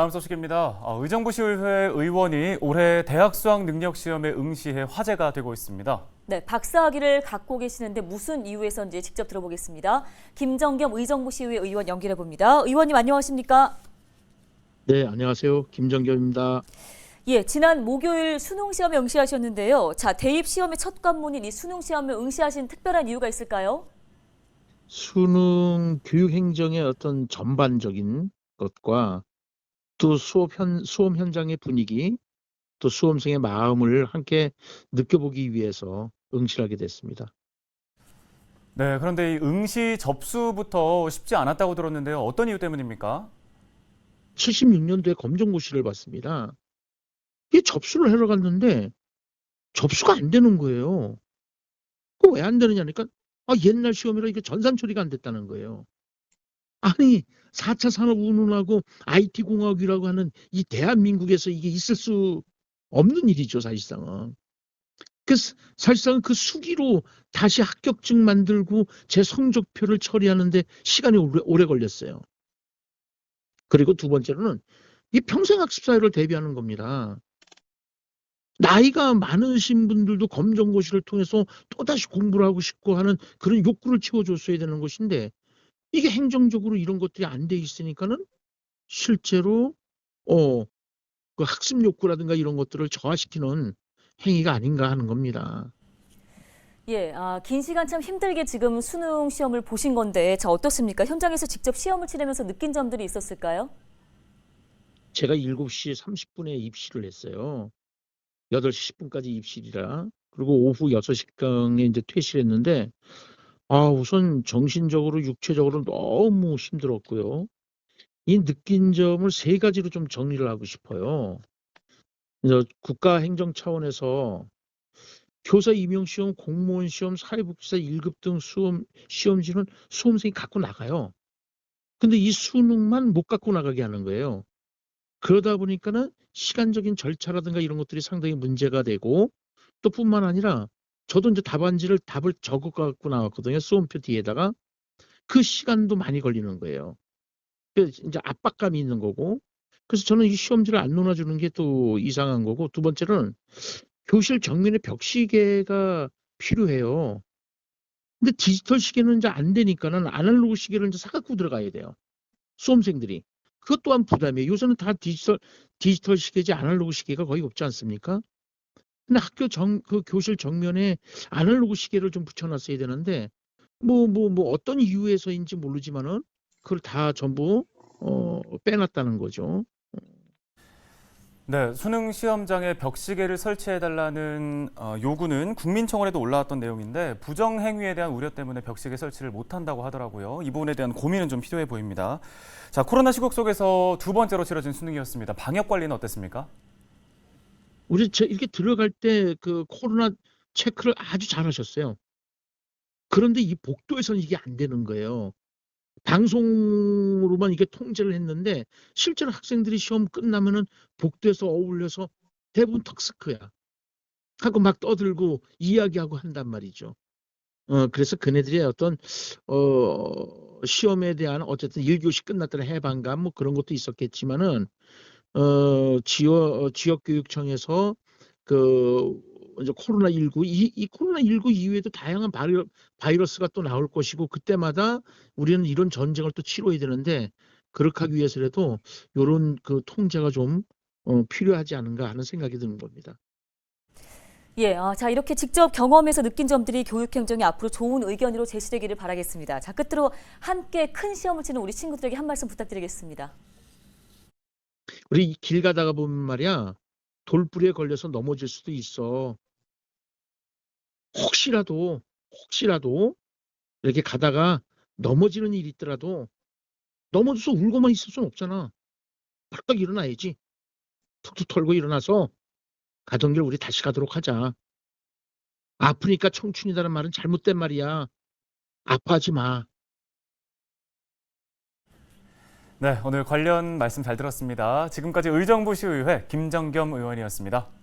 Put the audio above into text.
다음 소식입니다. 의정부시의회 의원이 올해 대학 수학 능력 시험에 응시해 화제가 되고 있습니다. 네, 박사학위를 갖고 계시는데 무슨 이유에서인지 직접 들어보겠습니다. 김정겸 의정부시의회 의원 연결해 봅니다. 의원님 안녕하십니까? 네, 안녕하세요. 김정겸입니다. 예, 지난 목요일 수능 시험에 응시하셨는데요. 자, 대입 시험의 첫 관문인 이 수능 시험에 응시하신 특별한 이유가 있을까요? 수능 교육 행정의 어떤 전반적인 것과 또 수험 현장의 분위기, 또 수험생의 마음을 함께 느껴보기 위해서 응시를 하게 됐습니다. 네, 그런데 이 응시 접수부터 쉽지 않았다고 들었는데요. 어떤 이유 때문입니까? 76년도에 검정고시를 봤습니다. 이게 접수를 하러 갔는데 접수가 안 되는 거예요. 그 왜 안 되느냐니까 옛날 시험이라 이게 전산 처리가 안 됐다는 거예요. 아니 4차 산업운운하고 IT공학이라고 하는 이 대한민국에서 이게 있을 수 없는 일이죠, 사실상은. 사실상은 그 수기로 다시 합격증 만들고 제 성적표를 처리하는데 시간이 오래 걸렸어요. 그리고 두 번째로는 이 평생학습사회를 대비하는 겁니다. 나이가 많으신 분들도 검정고시를 통해서 또다시 공부를 하고 싶고 하는 그런 욕구를 채워줬어야 되는 것인데 이게 행정적으로 이런 것들이 안 돼 있으니까는 실제로 그 학습 욕구라든가 이런 것들을 저하시키는 행위가 아닌가 하는 겁니다. 예, 긴 시간 참 힘들게 지금 수능 시험을 보신 건데, 자, 어떻습니까? 현장에서 직접 시험을 치르면서 느낀 점들이 있었을까요? 제가 7시 30분에 입시를 했어요. 8시 10분까지 입실이라. 그리고 오후 6시경에 이제 퇴실을 했는데 우선 정신적으로 육체적으로 너무 힘들었고요. 이 느낀 점을 세 가지로 좀 정리를 하고 싶어요. 그래서 국가행정 차원에서 교사 임용시험, 공무원 시험, 사회복지사 1급 등 시험지는 수험생이 갖고 나가요. 근데 이 수능만 못 갖고 나가게 하는 거예요. 그러다 보니까는 시간적인 절차라든가 이런 것들이 상당히 문제가 되고 또 뿐만 아니라 저도 이제 답을 적어 갖고 나왔거든요. 수험표 뒤에다가. 그 시간도 많이 걸리는 거예요. 그래서 이제 압박감이 있는 거고. 그래서 저는 이 시험지를 안 놓아주는 게 또 이상한 거고, 두 번째는 교실 정면에 벽시계가 필요해요. 근데 디지털 시계는 이제 안 되니까는 아날로그 시계를 이제 사갖고 들어가야 돼요. 수험생들이. 그것 또한 부담이에요. 요새는 다 디지털 시계지 아날로그 시계가 거의 없지 않습니까? 근데 그 교실 정면에 아날로그 시계를 좀 붙여놨어야 되는데, 어떤 이유에서인지 모르지만은 그걸 다 전부 빼놨다는 거죠. 네, 수능 시험장에 벽시계를 설치해달라는 요구는 국민청원에도 올라왔던 내용인데 부정 행위에 대한 우려 때문에 벽시계 설치를 못한다고 하더라고요. 이 부분에 대한 고민은 좀 필요해 보입니다. 자, 코로나 시국 속에서 두 번째로 치러진 수능이었습니다. 방역 관리는 어땠습니까? 이렇게 들어갈 때 그 코로나 체크를 아주 잘하셨어요. 그런데 이 복도에서는 이게 안 되는 거예요. 방송으로만 이게 통제를 했는데 실제로 학생들이 시험 끝나면은 복도에서 어울려서 대부분 턱스크야. 하고 막 떠들고 이야기하고 한단 말이죠. 그래서 그네들의 어떤 시험에 대한 어쨌든 1교시 끝났다는 해방감 뭐 그런 것도 있었겠지만은 지역교육청에서 그 이제 코로나19 이 코로나19 이후에도 다양한 바이러스가 또 나올 것이고 그때마다 우리는 이런 전쟁을 또 치러야 되는데 그렇게 하기 위해서라도 요런 그 통제가 좀 필요하지 않은가 하는 생각이 드는 겁니다. 예, 자, 이렇게 직접 경험해서 느낀 점들이 교육행정에 앞으로 좋은 의견으로 제시되기를 바라겠습니다. 자, 끝으로 함께 큰 시험을 치는 우리 친구들에게 한 말씀 부탁드리겠습니다. 우리 길 가다가 보면 말이야 돌부리에 걸려서 넘어질 수도 있어. 혹시라도 이렇게 가다가 넘어지는 일이 있더라도 넘어져서 울고만 있을 수는 없잖아. 벌떡 일어나야지. 툭툭 털고 일어나서 가던 길 우리 다시 가도록 하자. 아프니까 청춘이라는 말은 잘못된 말이야. 아파하지 마. 네, 오늘 관련 말씀 잘 들었습니다. 지금까지 의정부시의회 김정겸 의원이었습니다.